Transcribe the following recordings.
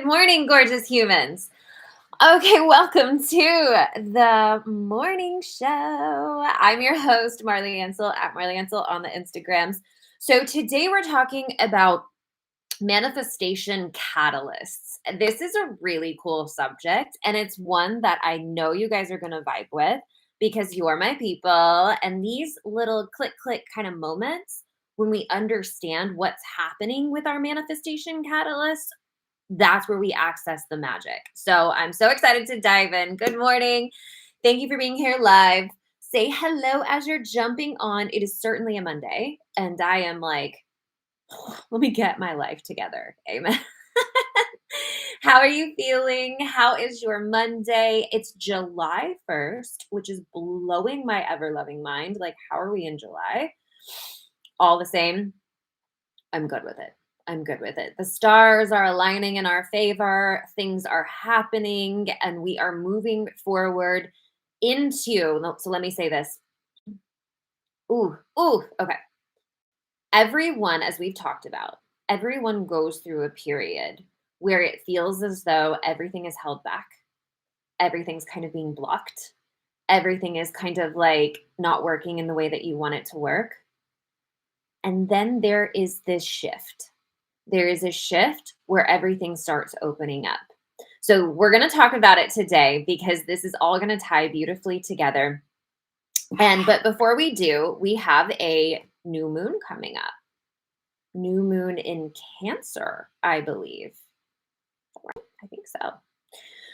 Good morning, gorgeous humans. Okay, welcome to the morning show. I'm your host, Marli Ansel at Marli Ansel on the Instagrams. So today we're talking about manifestation catalysts. This is a really cool subject, and it's one that I know you guys are going to vibe with because you are my people. And these little click, click kind of moments when we understand what's happening with our manifestation catalysts, that's where we access the magic. So I'm so excited to dive in. Good morning. Thank you for being here live. Say hello as you're jumping on. It is certainly a Monday, and I am like, let me get my life together. Amen. How are you feeling? How is your Monday? It's July 1st, which is blowing my ever loving mind. Like, how are we in July? All the same, I'm good with it. I'm good with it. The stars are aligning in our favor. Things are happening and we are moving forward into. So let me say this. Okay. Everyone, as we've talked about, everyone goes through a period where it feels as though everything is held back. Everything's kind of being blocked. Everything is kind of like not working in the way that you want it to work. And then there is this shift. There is a shift where everything starts opening up. So we're going to talk about it today because this is all going to tie beautifully together. But before we do, we have a new moon coming up. New moon in Cancer, I believe. I think so.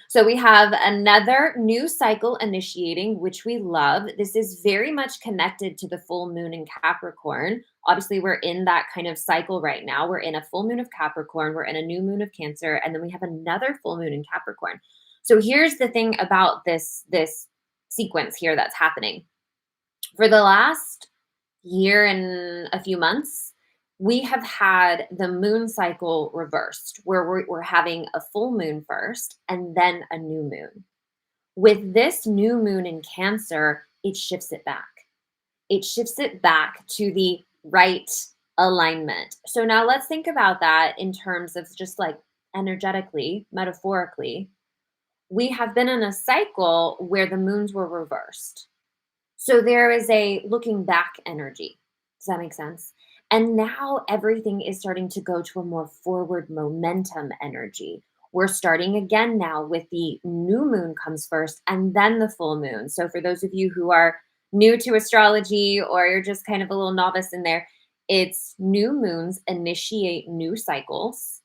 So we have another new cycle initiating, which we love. This is very much connected to the full moon in Capricorn. Obviously, we're in that kind of cycle right now. We're in a full moon of Capricorn, we're in a new moon of Cancer, and then we have another full moon in Capricorn. So here's the thing about this sequence here that's happening. For the last year and a few months, we have had the moon cycle reversed, where we're having a full moon first and then a new moon. With this new moon in Cancer, it shifts it back. It shifts it back to the right alignment. So now let's think about that in terms of just like energetically, metaphorically. We have been in a cycle where the moons were reversed. So there is a looking back energy. Does that make sense? And now everything is starting to go to a more forward momentum energy. We're starting again now with the new moon comes first and then the full moon. So for those of you who are new to astrology or you're just kind of a little novice in there, it's new moons initiate new cycles.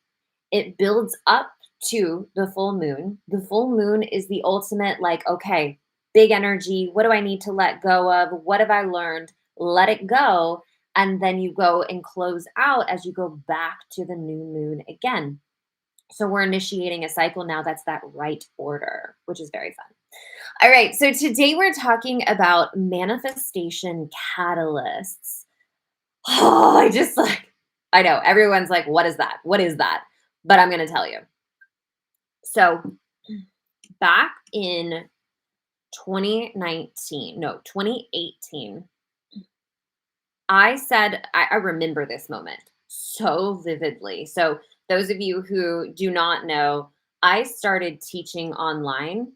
It builds up to the full moon. The full moon is the ultimate, like, okay, big energy. What do I need to let go of? What have I learned? Let it go. And then you go and close out as you go back to the new moon again. So we're initiating a cycle now that's that right order, which is very fun. All right. So today we're talking about manifestation catalysts. Oh, I know everyone's like, what is that? What is that? But I'm going to tell you. So back in 2018, I remember this moment so vividly. So those of you who do not know, I started teaching online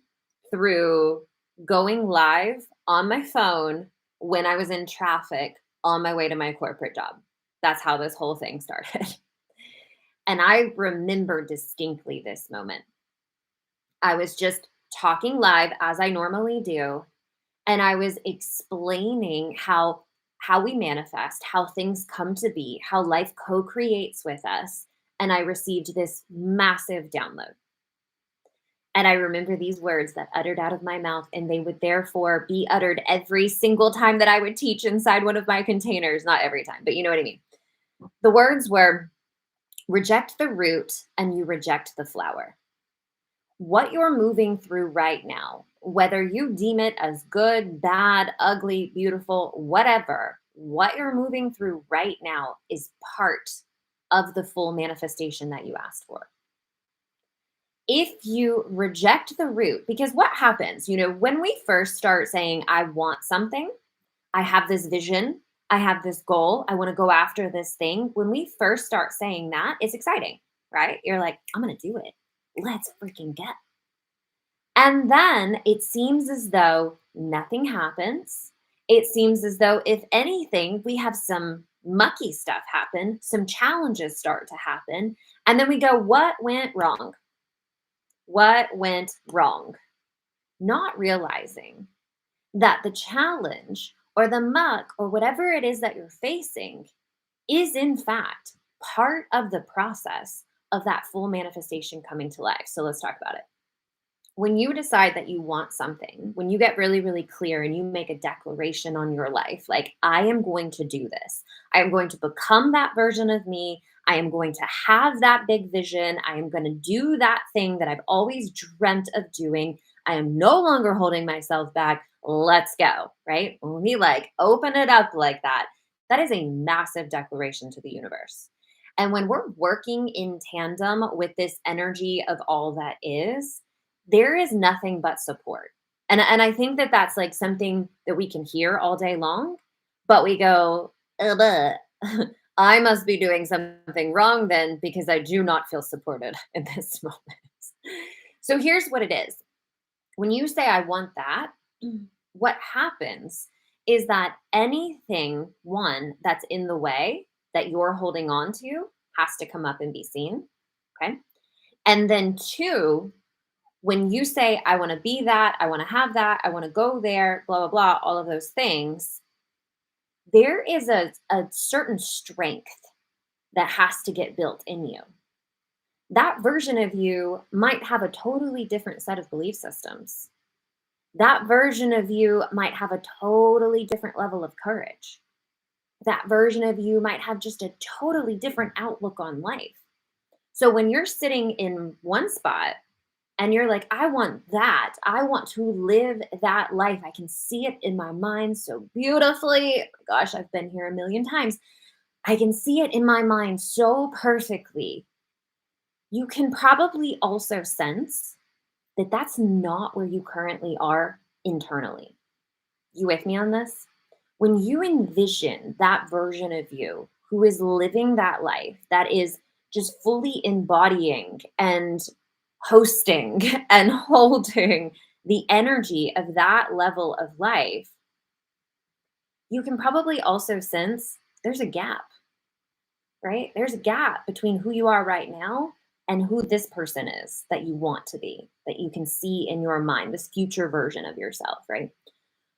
through going live on my phone when I was in traffic on my way to my corporate job. That's how this whole thing started. And I remember distinctly this moment. I was just talking live as I normally do, and I was explaining how we manifest, how things come to be, how life co-creates with us, and I received this massive download. And I remember these words that uttered out of my mouth, and they would therefore be uttered every single time that I would teach inside one of my containers. Not every time, but you know what I mean. The words were, reject the root and you reject the flower. What you're moving through right now, whether you deem it as good, bad, ugly, beautiful, whatever, what you're moving through right now is part of the full manifestation that you asked for. If you reject the root, because what happens, when we first start saying, I want something, I have this vision, I have this goal, I want to go after this thing. When we first start saying that, it's exciting, right? You're like, I'm going to do it. Let's freaking go. And then it seems as though nothing happens. It seems as though, if anything, we have some mucky stuff happen, some challenges start to happen. And then we go, what went wrong? What went wrong? Not realizing that the challenge or the muck or whatever it is that you're facing is, in fact, part of the process of that full manifestation coming to life. So let's talk about it. When you decide that you want something, when you get really, really clear and you make a declaration on your life, like, I am going to do this, I am going to become that version of me, I am going to have that big vision, I am going to do that thing that I've always dreamt of doing, I am no longer holding myself back. Let's go, right? When we like open it up like that, that is a massive declaration to the universe. And when we're working in tandem with this energy of all that is, there is nothing but support. And I think that that's like something that we can hear all day long, but we go, "Ugh, I must be doing something wrong then because I do not feel supported in this moment." So here's what it is. When you say, I want that, what happens is that anything, one, that's in the way that you're holding on to has to come up and be seen. Okay. And then two, when you say, I want to be that, I want to have that, I want to go there, blah, blah, blah, all of those things, there is a certain strength that has to get built in you. That version of you might have a totally different set of belief systems. That version of you might have a totally different level of courage. That version of you might have just a totally different outlook on life. So when you're sitting in one spot and you're like, I want that. I want to live that life. I can see it in my mind so beautifully. Oh my gosh, I've been here a million times. I can see it in my mind so perfectly. You can probably also sense that that's not where you currently are internally. You with me on this? When you envision that version of you who is living that life, that is just fully embodying and hosting and holding the energy of that level of life, you can probably also sense there's a gap, right? There's a gap between who you are right now and who this person is that you want to be, that you can see in your mind, this future version of yourself, right?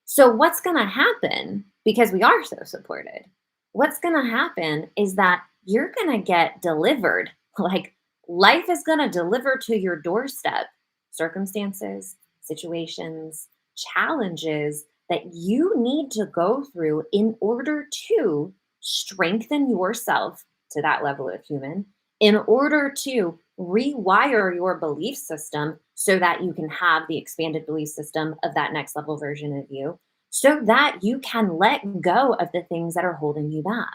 So, what's going to happen, because we are so supported, what's going to happen is that you're going to get delivered. Like, life is going to deliver to your doorstep circumstances, situations, challenges that you need to go through in order to strengthen yourself to that level of human, in order to rewire your belief system so that you can have the expanded belief system of that next level version of you, so that you can let go of the things that are holding you back.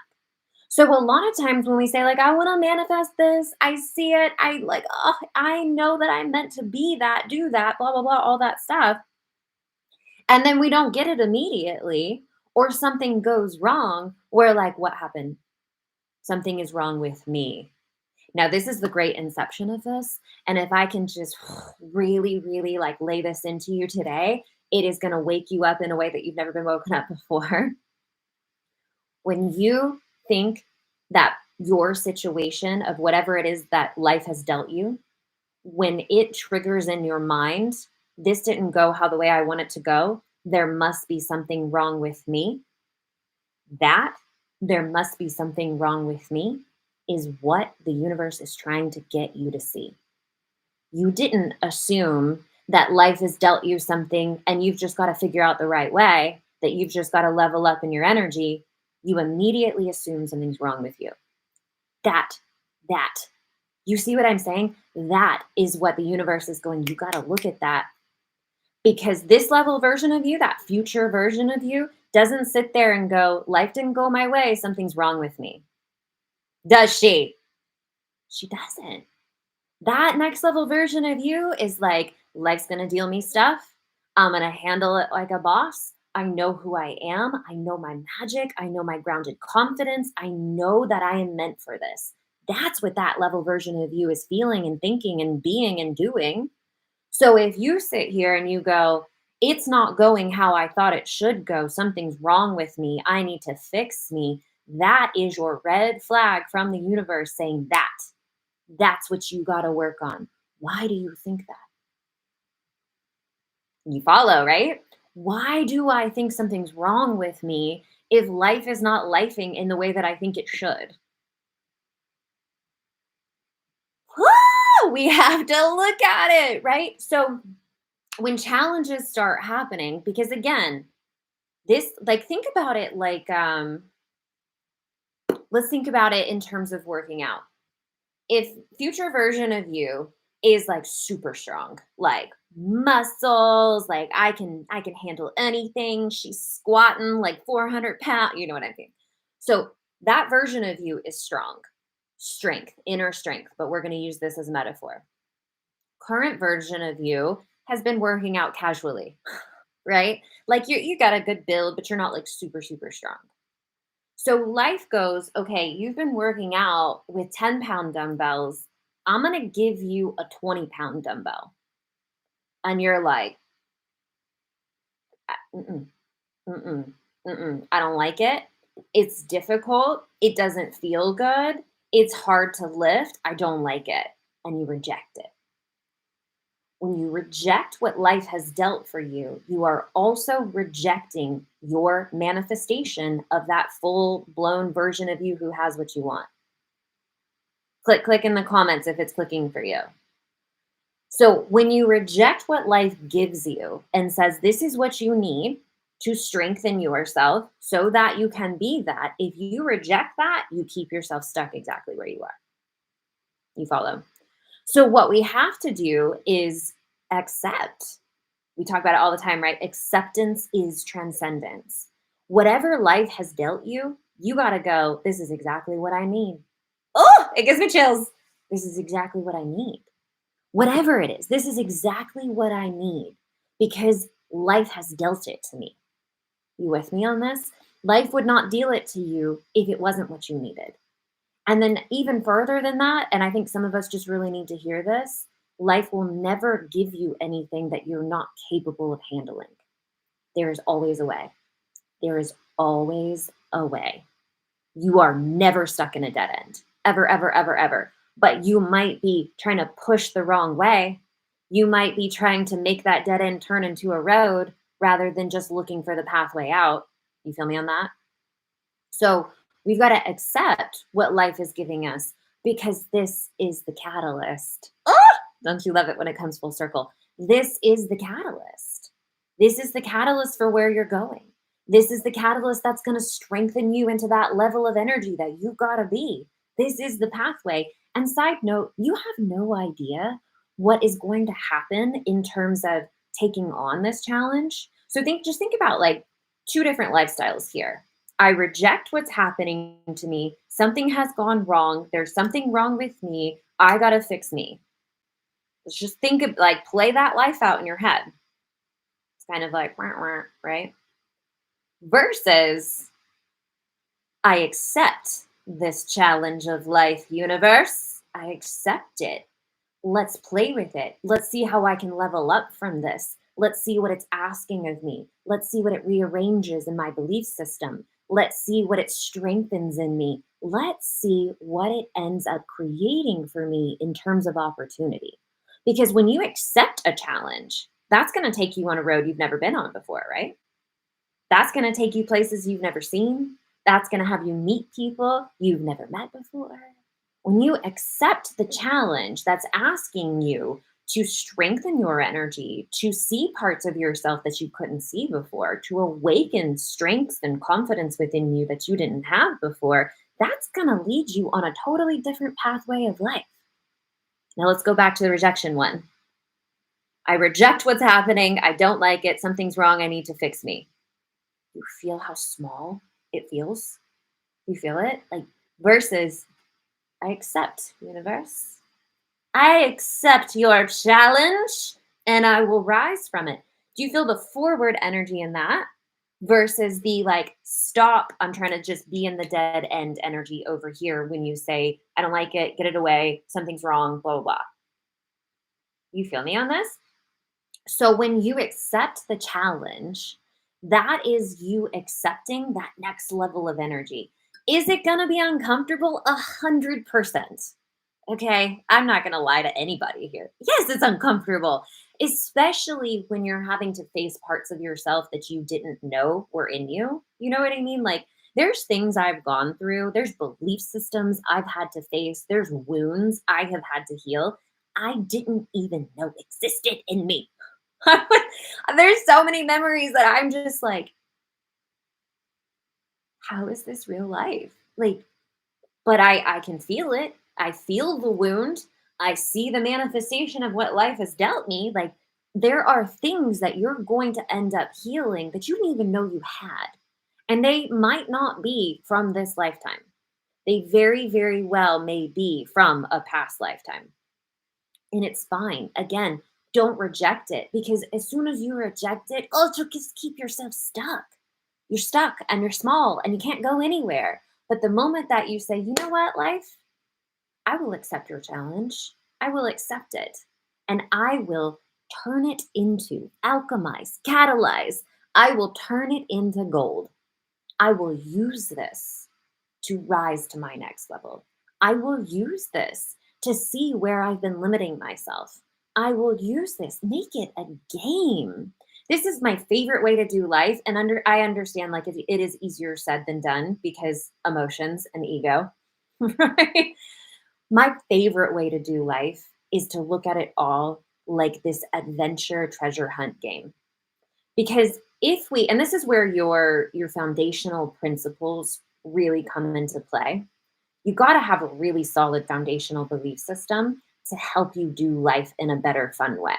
So a lot of times when we say, like, I want to manifest this, I see it, I like, oh, I know that I'm meant to be that, do that, blah, blah, blah, all that stuff. And then we don't get it immediately, or something goes wrong. We're like, what happened? Something is wrong with me. Now, this is the great inception of this. And if I can just really, really like lay this into you today, it is going to wake you up in a way that you've never been woken up before. When you think that your situation of whatever it is that life has dealt you, when it triggers in your mind, this didn't go how the way I want it to go, there must be something wrong with me. That there must be something wrong with me is what the universe is trying to get you to see. You didn't assume that life has dealt you something and you've just got to figure out the right way, that you've just got to level up in your energy. You immediately assume something's wrong with you. That, that. You see what I'm saying? That is what the universe is going, you got to look at that. Because this level version of you, that future version of you, doesn't sit there and go, life didn't go my way, something's wrong with me. Does she? She doesn't. That next level version of you is like, life's gonna deal me stuff. I'm gonna handle it like a boss. I know who I am. I know my magic. I know my grounded confidence. I know that I am meant for this. That's what that level version of you is feeling and thinking and being and doing. So if you sit here and you go, it's not going how I thought it should go, something's wrong with me, I need to fix me, that is your red flag from the universe saying that's what you got to work on. Why do you think that? You follow, right? Why do I think something's wrong with me if life is not lifing in the way that I think it should? We have to look at it, right? So when challenges start happening, because again, this, like, think about it like, let's think about it in terms of working out. If future version of you is like super strong, like muscles, like I can handle anything. She's squatting like 400 pounds. You know what I mean? So that version of you is strong, strength, inner strength. But we're going to use this as a metaphor. Current version of you has been working out casually, right? Like you got a good build, but you're not like super super strong. So life goes, okay, you've been working out with 10-pound dumbbells. I'm going to give you a 20-pound dumbbell. And you're like, mm-mm, mm-mm, mm-mm. I don't like it. It's difficult. It doesn't feel good. It's hard to lift. I don't like it. And you reject it. When you reject what life has dealt for you are also rejecting your manifestation of that full blown version of you who has what you want. Click in the comments if it's clicking for you. So when you reject what life gives you and says, this is what you need to strengthen yourself so that you can be that, if you reject that, you keep yourself stuck exactly where you are. You follow? So what we have to do is accept. We talk about it all the time, right? Acceptance is transcendence. Whatever life has dealt you, you got to go, this is exactly what I need. Oh, it gives me chills. This is exactly what I need. Whatever it is, this is exactly what I need because life has dealt it to me. You with me on this? Life would not deal it to you if it wasn't what you needed. And then, even further than that, and I think some of us just really need to hear this, life will never give you anything that you're not capable of handling. There is always a way. There is always a way. You are never stuck in a dead end, ever, ever, ever, ever. But you might be trying to push the wrong way. You might be trying to make that dead end turn into a road rather than just looking for the pathway out. You feel me on that? So we've got to accept what life is giving us because this is the catalyst. Ah! Don't you love it when it comes full circle? This is the catalyst. This is the catalyst for where you're going. This is the catalyst that's going to strengthen you into that level of energy that you've got to be. This is the pathway. And side note, you have no idea what is going to happen in terms of taking on this challenge. So just think about like two different lifestyles here. I reject what's happening to me. Something has gone wrong. There's something wrong with me. I got to fix me. Let's just think of like play that life out in your head. It's kind of like, wah, wah, right? Versus I accept this challenge of life, universe. I accept it. Let's play with it. Let's see how I can level up from this. Let's see what it's asking of me. Let's see what it rearranges in my belief system. Let's see what it strengthens in me. Let's see what it ends up creating for me in terms of opportunity. Because when you accept a challenge, that's going to take you on a road you've never been on before, right? That's going to take you places you've never seen. That's going to have you meet people you've never met before. When you accept the challenge that's asking you to strengthen your energy, to see parts of yourself that you couldn't see before, to awaken strengths and confidence within you that you didn't have before, that's going to lead you on a totally different pathway of life. Now let's go back to the rejection one. I reject what's happening. I don't like it. Something's wrong. I need to fix me. You feel how small it feels? You feel it? Like versus I accept, universe. I accept your challenge and I will rise from it. Do you feel the forward energy in that versus the like, stop, I'm trying to just be in the dead end energy over here when you say, I don't like it, get it away, something's wrong, blah, blah, blah. You feel me on this? So when you accept the challenge, that is you accepting that next level of energy. Is it going to be uncomfortable? 100%. Okay. I'm not going to lie to anybody here. Yes, it's uncomfortable, especially when you're having to face parts of yourself that you didn't know were in you. You know what I mean? Like, there's things I've gone through, there's belief systems I've had to face, there's wounds I have had to heal I didn't even know existed in me. There's so many memories that I'm just like, how is this real life? Like, but I can feel it. I feel the wound. I see the manifestation of what life has dealt me. Like, there are things that you're going to end up healing that you didn't even know you had. And they might not be from this lifetime. They very, very well may be from a past lifetime. And it's fine. Again, don't reject it because as soon as you reject it, oh, you'll just keep yourself stuck. You're stuck and you're small and you can't go anywhere. But the moment that you say, you know what, life, I will accept your challenge, I will accept it, and I will turn it into alchemize, catalyze, I will turn it into gold. I will use this to rise to my next level. I will use this to see where I've been limiting myself. I will use this, make it a game. This is my favorite way to do life. And I understand like it is easier said than done because emotions and ego, right? My favorite way to do life is to look at it all like this adventure treasure hunt game. Because if we and this is where your foundational principles really come into play. You got to have a really solid foundational belief system to help you do life in a better fun way.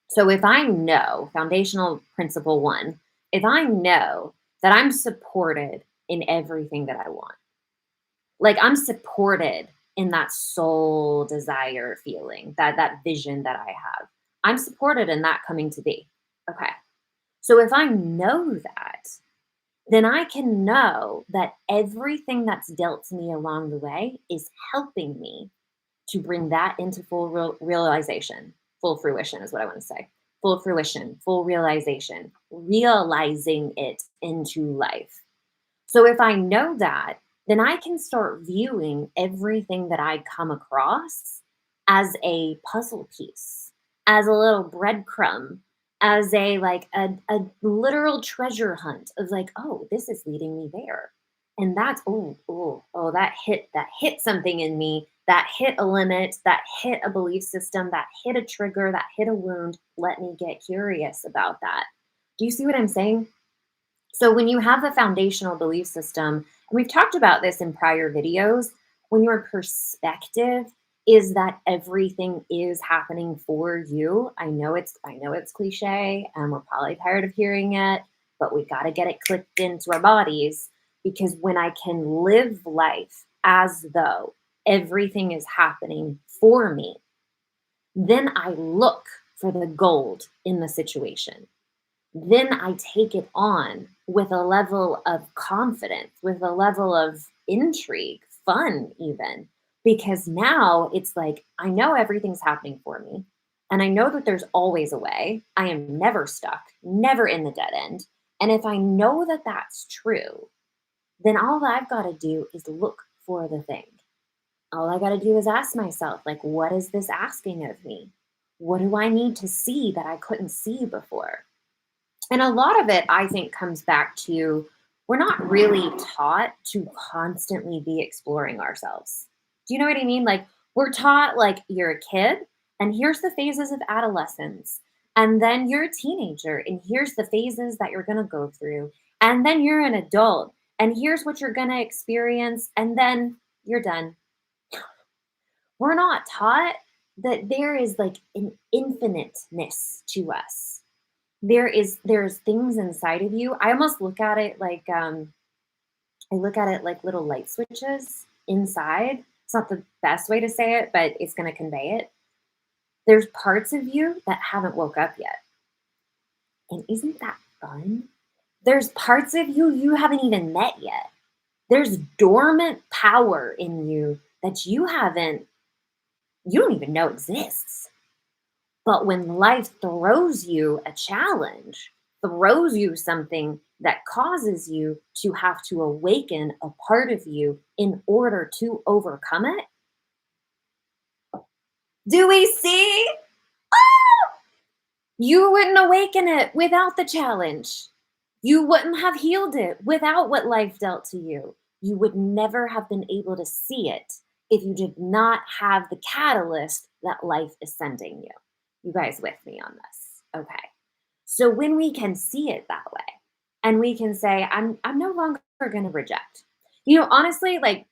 So if I know foundational principle 1, if I know that I'm supported in everything that I want. Like I'm supported in that soul desire feeling, that vision that I have. I'm supported in that coming to be. Okay. So if I know that, then I can know that everything that's dealt to me along the way is helping me to bring that into full realization. Full fruition is what I want to say. Full fruition, full realization, realizing it into life. So if I know that, then I can start viewing everything that I come across as a puzzle piece, as a little breadcrumb, as a literal treasure hunt of like, oh, this is leading me there. And that's that hit something in me, that hit a limit, that hit a belief system, that hit a trigger, that hit a wound. Let me get curious about that. Do you see what I'm saying? So when you have a foundational belief system, and we've talked about this in prior videos, when your perspective is that everything is happening for you. I know it's cliche and we're probably tired of hearing it, but we got to get it clicked into our bodies because when I can live life as though everything is happening for me, then I look for the gold in the situation, then I take it on with a level of confidence, with a level of intrigue, fun, even. Because now it's like, I know everything's happening for me. And I know that there's always a way. I am never stuck, never in the dead end. And if I know that that's true, then all I've got to do is look for the thing. All I got to do is ask myself, like, what is this asking of me? What do I need to see that I couldn't see before? And a lot of it, I think, comes back to we're not really taught to constantly be exploring ourselves. Do you know what I mean? Like, we're taught, like, you're a kid, and here's the phases of adolescence. And then you're a teenager, and here's the phases that you're going to go through. And then you're an adult, and here's what you're going to experience. And then you're done. We're not taught that there is like an infiniteness to us. There's things inside of you. I almost look at it like I look at it like little light switches inside. It's not the best way to say it, but it's going to convey it. There's parts of you that haven't woke up yet. And isn't that fun? There's parts of you haven't even met yet. There's dormant power in you that you don't even know exists. But when life throws you a challenge, throws you something that causes you to have to awaken a part of you in order to overcome it, do we see? You wouldn't awaken it without the challenge. You wouldn't have healed it without what life dealt to you. You would never have been able to see it if you did not have the catalyst that life is sending you. You guys with me on this? Okay. So when we can see it that way and we can say, I'm no longer going to reject. Honestly, like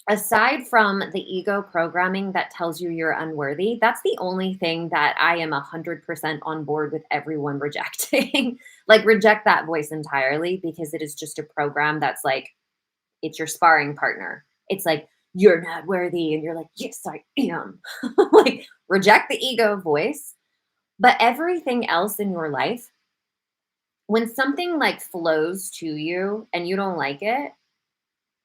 aside from the ego programming that tells you you're unworthy, that's the only thing that I am 100% on board with everyone rejecting. Like, reject that voice entirely because it is just a program that's like, it's your sparring partner. It's like, you're not worthy. And you're like, yes, I am. Like, reject the ego voice. But everything else in your life, when something like flows to you and you don't like it,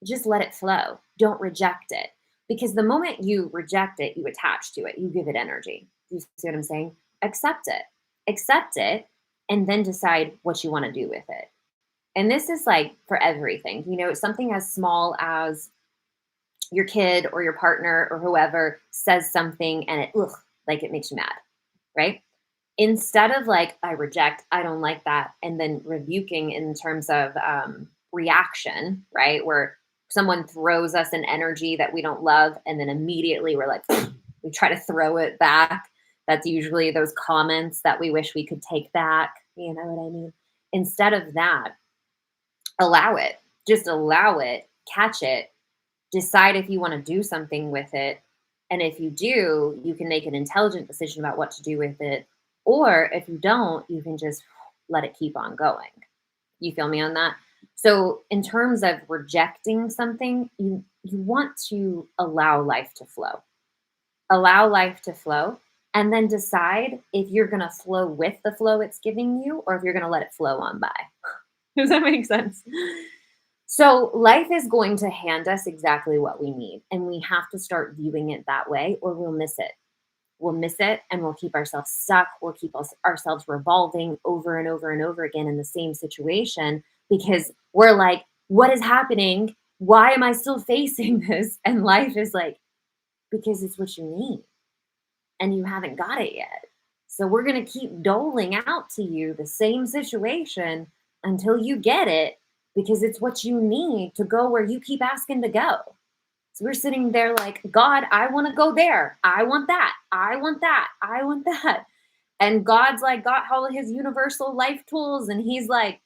just let it flow. Don't reject it. Because the moment you reject it, you attach to it, you give it energy. You see what I'm saying? Accept it. Accept it, and then decide what you want to do with it. And this is like for everything, something as small as your kid or your partner or whoever says something and like it makes you mad, right? Instead of like, I reject, I don't like that, and then rebuking in terms of reaction, right? Where someone throws us an energy that we don't love, and then immediately we're like, we try to throw it back. That's usually those comments that we wish we could take back. You know what I mean? Instead of that, allow it. Just allow it, catch it, decide if you want to do something with it. And if you do, you can make an intelligent decision about what to do with it. Or if you don't, you can just let it keep on going. You feel me on that? So, in terms of rejecting something, you want to allow life to flow. Allow life to flow, and then decide if you're going to flow with the flow it's giving you or if you're going to let it flow on by. Does that make sense? So, life is going to hand us exactly what we need, and we have to start viewing it that way or we'll miss it. We'll miss it and we'll keep ourselves stuck. We'll keep ourselves revolving over and over and over again in the same situation because we're like, what is happening? Why am I still facing this? And life is like, because it's what you need and you haven't got it yet. So we're going to keep doling out to you the same situation until you get it because it's what you need to go where you keep asking to go. So we're sitting there like, God, I want to go there. I want that. I want that. I want that. And God's like, got all of his universal life tools. And he's like,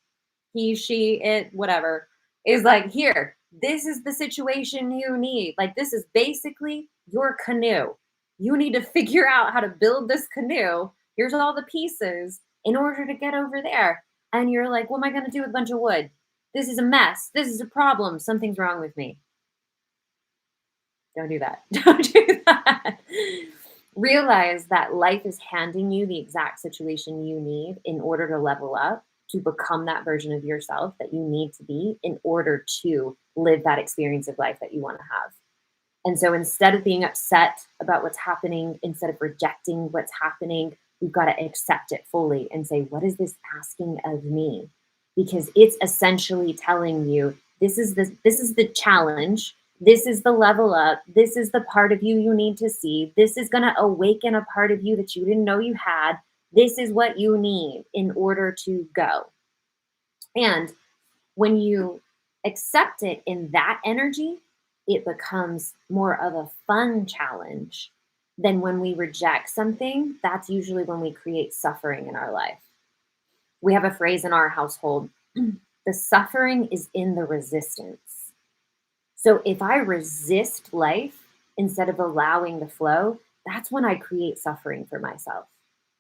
he, she, it, whatever, is like, here, this is the situation you need. Like, this is basically your canoe. You need to figure out how to build this canoe. Here's all the pieces in order to get over there. And you're like, what am I going to do with a bunch of wood? This is a mess. This is a problem. Something's wrong with me. Don't do that. Don't do that. Realize that life is handing you the exact situation you need in order to level up, to become that version of yourself that you need to be in order to live that experience of life that you want to have. And so instead of being upset about what's happening, instead of rejecting what's happening, we've got to accept it fully and say, what is this asking of me? Because it's essentially telling you this is the challenge. This is the level up. This is the part of you need to see. This is going to awaken a part of you that you didn't know you had. This is what you need in order to go. And when you accept it in that energy, it becomes more of a fun challenge than when we reject something. That's usually when we create suffering in our life. We have a phrase in our household, the suffering is in the resistance. So if I resist life instead of allowing the flow, that's when I create suffering for myself.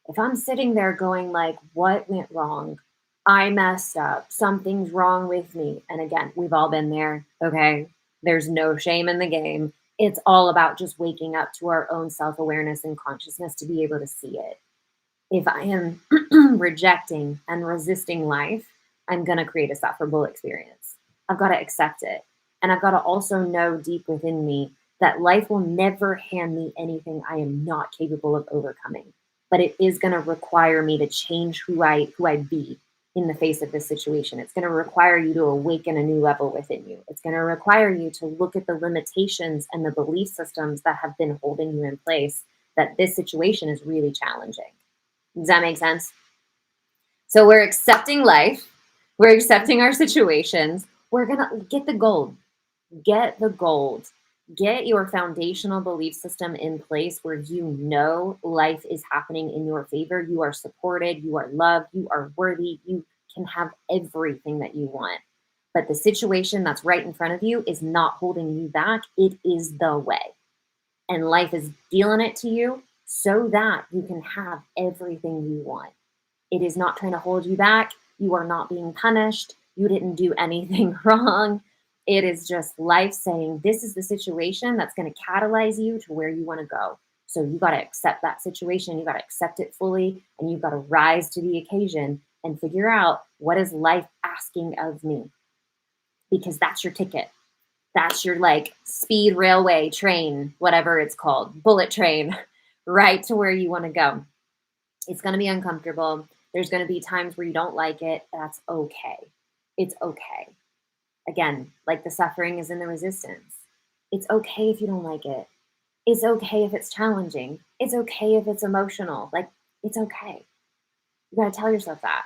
If I'm sitting there going like, what went wrong? I messed up. Something's wrong with me. And again, we've all been there. Okay. There's no shame in the game. It's all about just waking up to our own self-awareness and consciousness to be able to see it. If I am rejecting and resisting life, I'm going to create a sufferable experience. I've got to accept it. And I've got to also know deep within me that life will never hand me anything I am not capable of overcoming. But it is going to require me to change who I be in the face of this situation. It's going to require you to awaken a new level within you. It's going to require you to look at the limitations and the belief systems that have been holding you in place, that this situation is really challenging. Does that make sense? So we're accepting life. We're accepting our situations. We're going to get the gold. Get the gold. Get your foundational belief system in place where you know life is happening in your favor. You are supported. You are loved. You are worthy. You can have everything that you want. But the situation that's right in front of you is not holding you back. It is the way. And life is dealing it to you so that you can have everything you want. It is not trying to hold you back. You are not being punished. You didn't do anything wrong. It is just life saying, this is the situation that's going to catalyze you to where you want to go. So you got to accept that situation. You got to accept it fully, and you've got to rise to the occasion and figure out, what is life asking of me? Because that's your ticket. That's your like speed railway train, whatever it's called, bullet train, right to where you want to go. It's going to be uncomfortable. There's going to be times where you don't like it. That's okay. It's okay. Again, like the suffering is in the resistance. It's okay if you don't like it. It's okay if it's challenging. It's okay if it's emotional. Like, it's okay. You got to tell yourself that.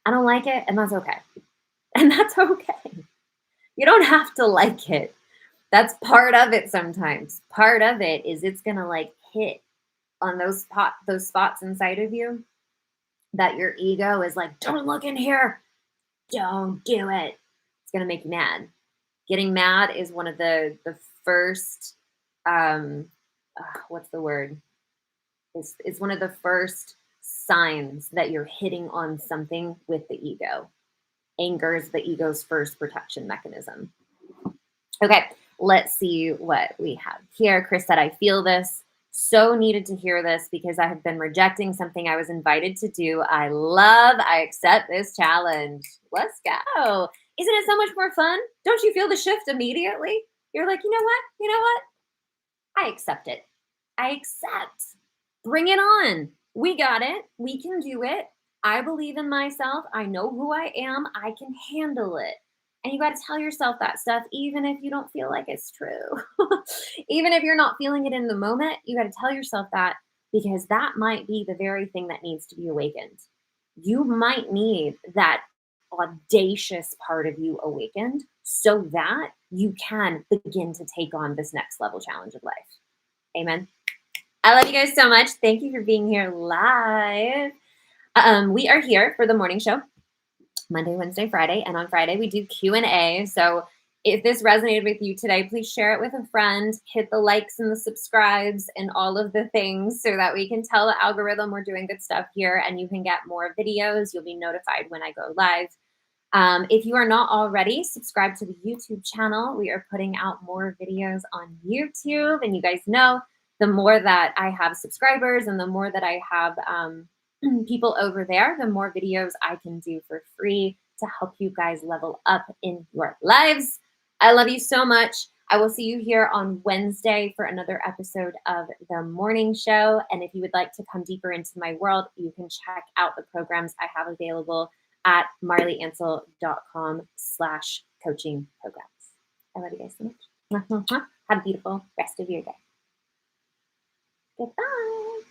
I don't like it, and that's okay. And that's okay. You don't have to like it. That's part of it sometimes. Part of it is it's going to like hit on those spots inside of you that your ego is like, don't look in here. Don't do it. It's going to make you mad. Getting mad is one of the first, what's the word? It's one of the first signs that you're hitting on something with the ego. Anger is the ego's first protection mechanism. Okay, let's see what we have here. Chris said, I feel this. So needed to hear this because I have been rejecting something I was invited to do. I accept this challenge. Let's go. Isn't it so much more fun? Don't you feel the shift immediately? You're like, you know what? You know what? I accept it. I accept. Bring it on. We got it. We can do it. I believe in myself. I know who I am. I can handle it. And you got to tell yourself that stuff, even if you don't feel like it's true. Even if you're not feeling it in the moment, you got to tell yourself that, because that might be the very thing that needs to be awakened. You might need that audacious part of you awakened so that you can begin to take on this next level challenge of life. Amen. I love you guys so much. Thank you for being here live. We are here for the morning show, Monday, Wednesday, Friday, and on Friday we do Q&A. So if this resonated with you today, please share it with a friend, hit the likes and the subscribes and all of the things so that we can tell the algorithm we're doing good stuff here and you can get more videos. You'll be notified when I go live. If you are not already, subscribe to the YouTube channel. We are putting out more videos on YouTube, and you guys know the more that I have subscribers and the more that I have people over there, the more videos I can do for free to help you guys level up in your lives. I love you so much. I will see you here on Wednesday for another episode of The Morning Show. And if you would like to come deeper into my world, you can check out the programs I have available at marlyansel.com/coaching programs. I love you guys so much. Have a beautiful rest of your day. Goodbye.